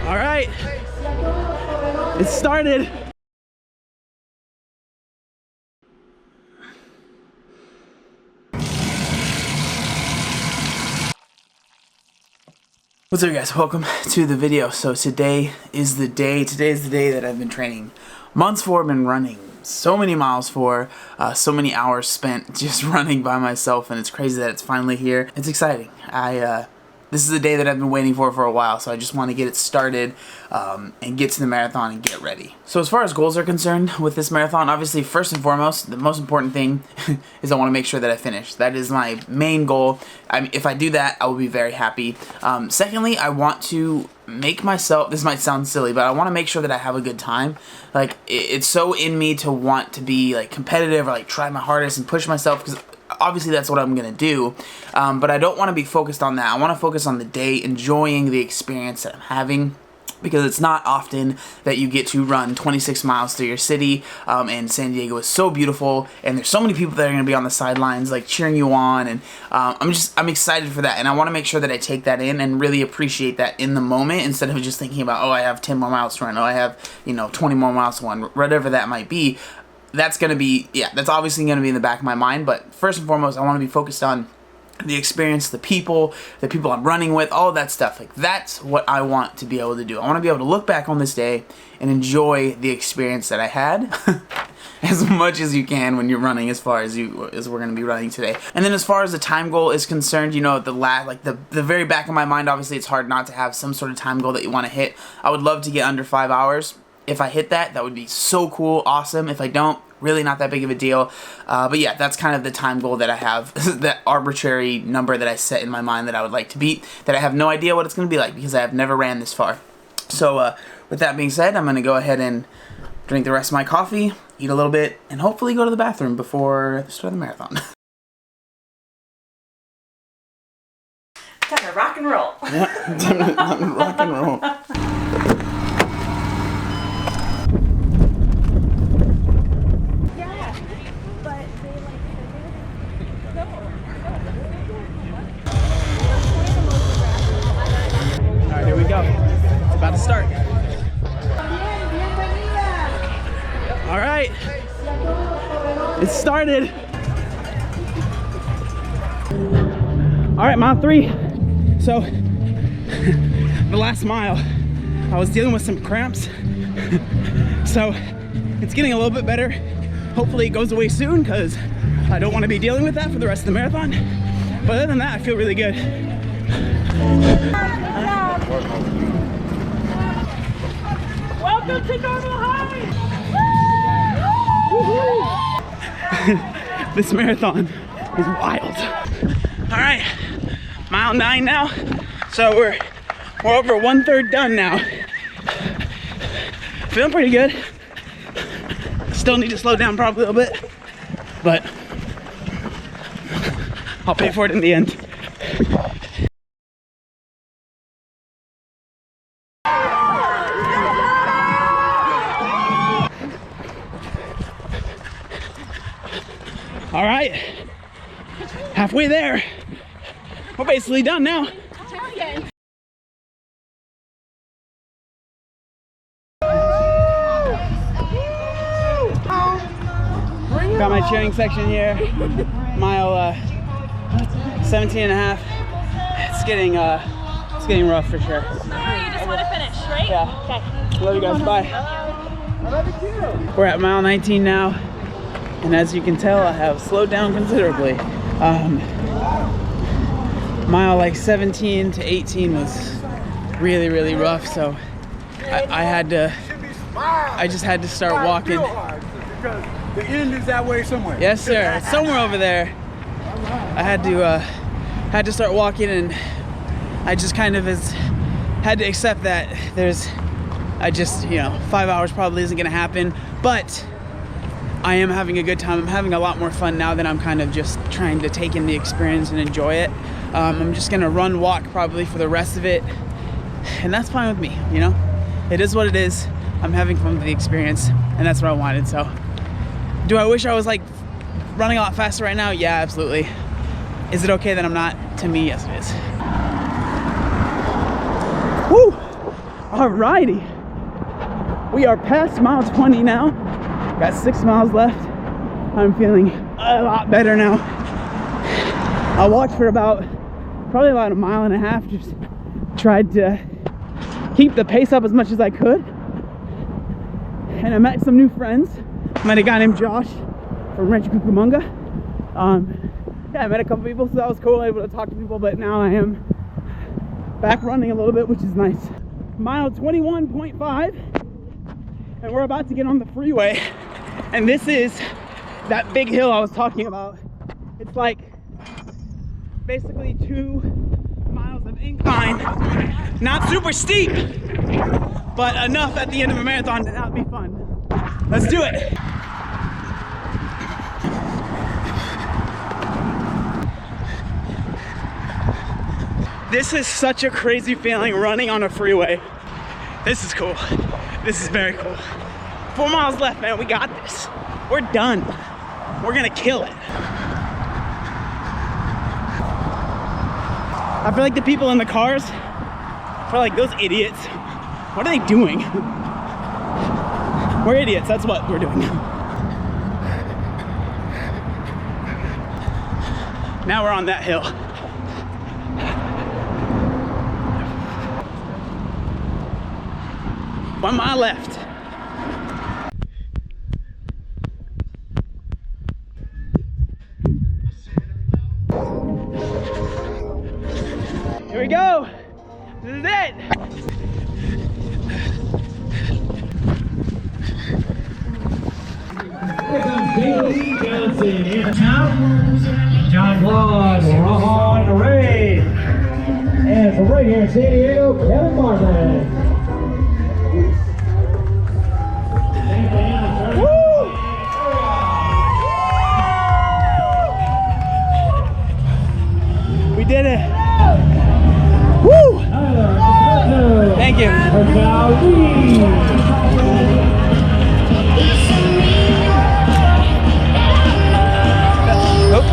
All right, it started. What's up, guys? Welcome to the video. So today is the day that I've been training months for. I've been running so many miles for, so many hours spent just running by myself, and it's crazy that it's finally here. It's exciting. This is the day that I've been waiting for a while, so I just want to get it started and get to the marathon and get ready. So as far as goals are concerned with this marathon, obviously first and foremost, the most important thing is I want to make sure that I finish. That is my main goal. If I do that, I will be very happy. Secondly, I want to make myself, this might sound silly, but I want to make sure that I have a good time. Like, it's so in me to want to be like competitive or like try my hardest and push myself, because obviously that's what I'm gonna do, but I don't want to be focused on that. I want to focus on the day, enjoying the experience that I'm having, because it's not often that you get to run 26 miles through your city, and San Diego is so beautiful, and there's so many people that are going to be on the sidelines like cheering you on, and I'm excited for that, and I want to make sure that I take that in and really appreciate that in the moment, instead of just thinking about, oh, I have 10 more miles to run, oh, I have, 20 more miles to run, whatever that might be. That's going to be, that's obviously going to be in the back of my mind, but first and foremost, I want to be focused on the experience, the people I'm running with, all of that stuff. Like, that's what I want to be able to do. I want to be able to look back on this day and enjoy the experience that I had as much as you can when you're running, as far as we're going to be running today. And then as far as the time goal is concerned, the very back of my mind, obviously it's hard not to have some sort of time goal that you want to hit. I would love to get under 5 hours. If I hit that, that would be so cool, awesome. If I don't, really not that big of a deal. But yeah, that's kind of the time goal that I have, that arbitrary number that I set in my mind that I would like to beat, that I have no idea what it's going to be like, because I have never ran this far. So with that being said, I'm going to go ahead and drink the rest of my coffee, eat a little bit, and hopefully go to the bathroom before the start of the marathon. Time to rock and roll. Yeah, time to rock and roll. Here we go. It's about to start. All right. It started. All right, mile 3. So the last mile, I was dealing with some cramps. So it's getting a little bit better. Hopefully it goes away soon, because I don't want to be dealing with that for the rest of the marathon. But other than that, I feel really good. Welcome to Normal Heights! This marathon is wild. All right, mile 9 now. So we're over 1/3 done now. Feeling pretty good. Still need to slow down probably a little bit, but I'll pay for it in the end. All right, halfway there. We're basically done now. Got my cheering section here. Mile 17 and a half. It's getting rough for sure. You just want to finish, right? Yeah. Okay. Love you guys. Bye. We're at mile 19 now, and as you can tell, I have slowed down considerably. Mile like 17 to 18 was really, really rough, so I just had to start walking. Because the end is that way somewhere. Yes, sir. It's somewhere over there. I had to start walking, and I just kind of had to accept that 5 hours probably isn't gonna happen, but I am having a good time. I'm having a lot more fun now that I'm kind of just trying to take in the experience and enjoy it. I'm just gonna walk probably for the rest of it, and that's fine with me, It is what it is. I'm having fun with the experience, and that's what I wanted. So, do I wish I was like running a lot faster right now? Yeah, absolutely. Is it okay that I'm not? To me, yes, it is. Woo! Alrighty. We are past mile 20 now. Got 6 miles left. I'm feeling a lot better now. I walked for probably about a mile and a half. Just tried to keep the pace up as much as I could. And I met some new friends. I met a guy named Josh from Rancho Cucamonga. Yeah, I met a couple people, so that was cool. Able to talk to people, but now I am back running a little bit, which is nice. Mile 21.5, and we're about to get on the freeway. And this is that big hill I was talking about. It's like basically 2 miles of incline. Not super steep, but enough at the end of a marathon to not be fun. Let's do it. This is such a crazy feeling, running on a freeway. This is cool. This is very cool. 4 miles left, man. We got this. We're done. We're gonna kill it. I feel like the people in the cars are like, those idiots. What are they doing? We're idiots. That's what we're doing. Now we're on that hill. One mile left. Here we go. This is it. John Claude, Ron Ray, and from right here in San Diego, Kevin Martin. We did it. Woo! Thank you. Oh,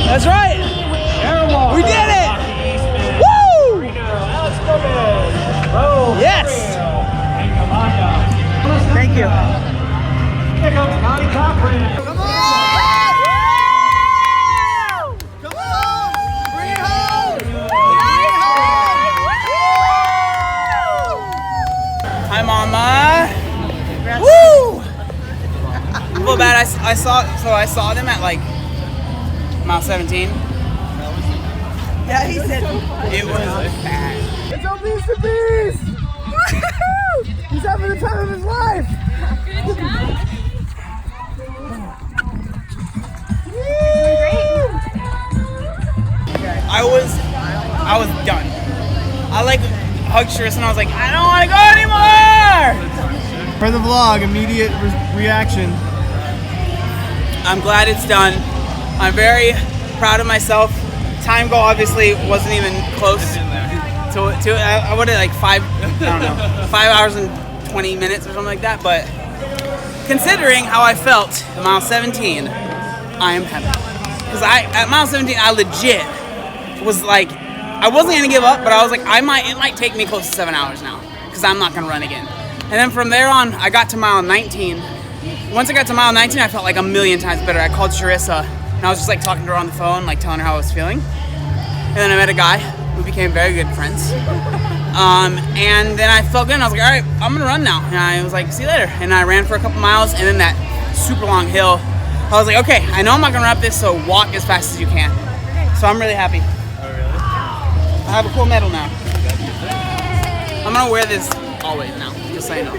that's right. We did it. Woo! Yes. Thank you. Here comes Connie Cochran. Come on! Come on! Bring it home! Hi, Mama. Woo! I feel bad. I saw them at like mile 17. Yeah, he said it was bad. It's Obese the Beast! He's having the time of his life! I was done. I like hugged Tristan and I was like, I don't want to go anymore! For the vlog, immediate reaction. I'm glad it's done. I'm very proud of myself. Time goal obviously wasn't even close to I would have like 5 hours and 20 minutes or something like that, but considering how I felt at mile 17, I am happy. Because at mile 17 I legit was like, I wasn't gonna give up, but I was like, it might take me close to 7 hours now, because I'm not gonna run again. And then from there on, I got to mile 19. Once I got to mile 19, I felt like a million times better. I called Charissa, and I was just like talking to her on the phone, like telling her how I was feeling. And then I met a guy who became very good friends. And then I felt good, and I was like, all right, I'm gonna run now. And I was like, see you later. And I ran for a couple miles, and then that super long hill, I was like, okay, I know I'm not gonna run up this, so walk as fast as you can. So I'm really happy. Oh, really? I have a cool medal now. I'm gonna wear this always now, just so you know.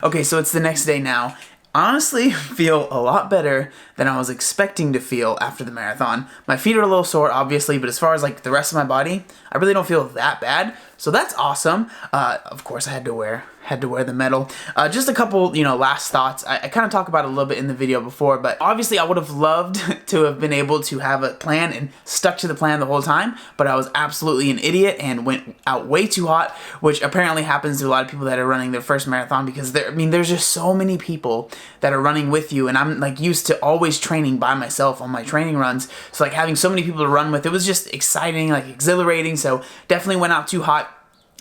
Okay, so it's the next day now. Honestly, feel a lot better than I was expecting to feel after the marathon. My feet are a little sore, obviously, but as far as like the rest of my body, I really don't feel that bad. So that's awesome. Of course, I had to wear the medal. Just a couple, last thoughts. I kind of talked about it a little bit in the video before, but obviously I would have loved to have been able to have a plan and stuck to the plan the whole time, but I was absolutely an idiot and went out way too hot, which apparently happens to a lot of people that are running their first marathon, because there's just so many people that are running with you, and I'm like used to always training by myself on my training runs, so like having so many people to run with, it was just exciting, like exhilarating. So definitely went out too hot.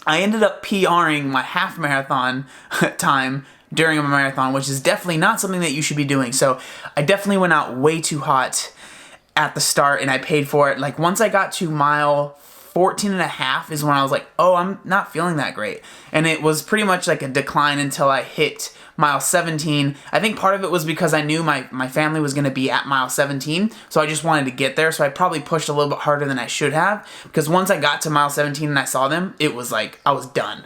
I ended up PRing my half marathon time during a marathon, which is definitely not something that you should be doing. So I definitely went out way too hot at the start, and I paid for it. Like once I got to mile 14 and a half is when I was like, oh, I'm not feeling that great. And it was pretty much like a decline until I hit mile 17. I think part of it was because I knew my family was going to be at mile 17, so I just wanted to get there. So I probably pushed a little bit harder than I should have, because once I got to mile 17 and I saw them, it was like I was done.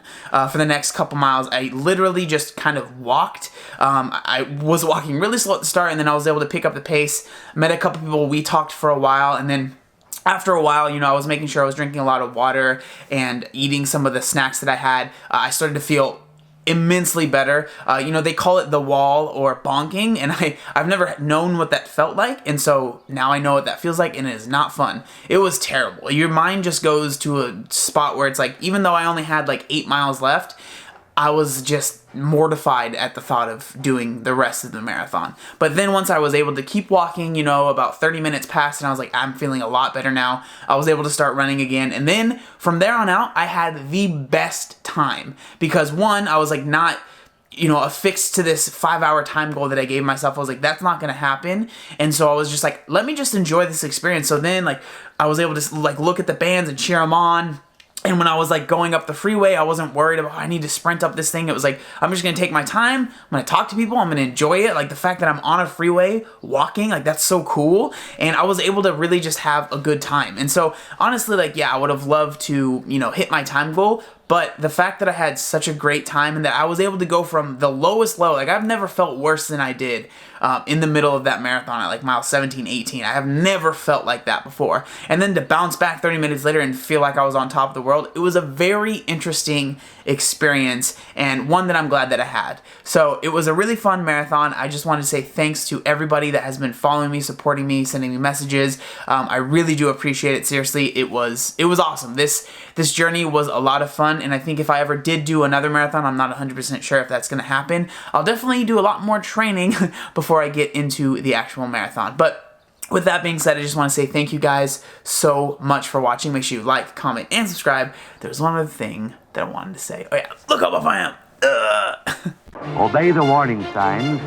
For the next couple miles, I literally just kind of walked. I was walking really slow at the start, and then I was able to pick up the pace. Met a couple people, we talked for a while, and then after a while, I was making sure I was drinking a lot of water and eating some of the snacks that I had. I started to feel immensely better. They call it the wall or bonking, and I've never known what that felt like, and so now I know what that feels like, and it is not fun. It was terrible. Your mind just goes to a spot where it's like, even though I only had like 8 miles left, I was just mortified at the thought of doing the rest of the marathon. But then once I was able to keep walking, about 30 minutes passed, and I was like, I'm feeling a lot better now. I was able to start running again. And then from there on out, I had the best time. Because one, I was like not affixed to this 5-hour time goal that I gave myself. I was like, that's not going to happen. And so I was just like, let me just enjoy this experience. So then I was able to look at the bands and cheer them on. And when I was going up the freeway, I wasn't worried about, I need to sprint up this thing. It was like, I'm just going to take my time. I'm going to talk to people. I'm going to enjoy it. The fact that I'm on a freeway walking, that's so cool. And I was able to really just have a good time. And so honestly, I would have loved to, hit my time goal. But the fact that I had such a great time and that I was able to go from the lowest low, I've never felt worse than I did in the middle of that marathon at mile 17, 18. I have never felt like that before. And then to bounce back 30 minutes later and feel like I was on top of the world, it was a very interesting experience, and one that I'm glad that I had. So it was a really fun marathon. I just wanted to say thanks to everybody that has been following me, supporting me, sending me messages. I really do appreciate it. Seriously, it was awesome. This journey was a lot of fun. And I think if I ever did do another marathon, I'm not 100% sure if that's going to happen. I'll definitely do a lot more training before I get into the actual marathon. But with that being said, I just want to say thank you guys so much for watching. Make sure you like, comment, and subscribe. There's one other thing that I wanted to say. Oh yeah, look how buff I am. Obey the warning signs,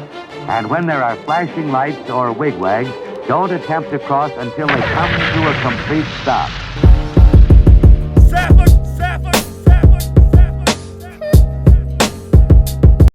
and when there are flashing lights or wigwags, don't attempt to cross until they come to a complete stop.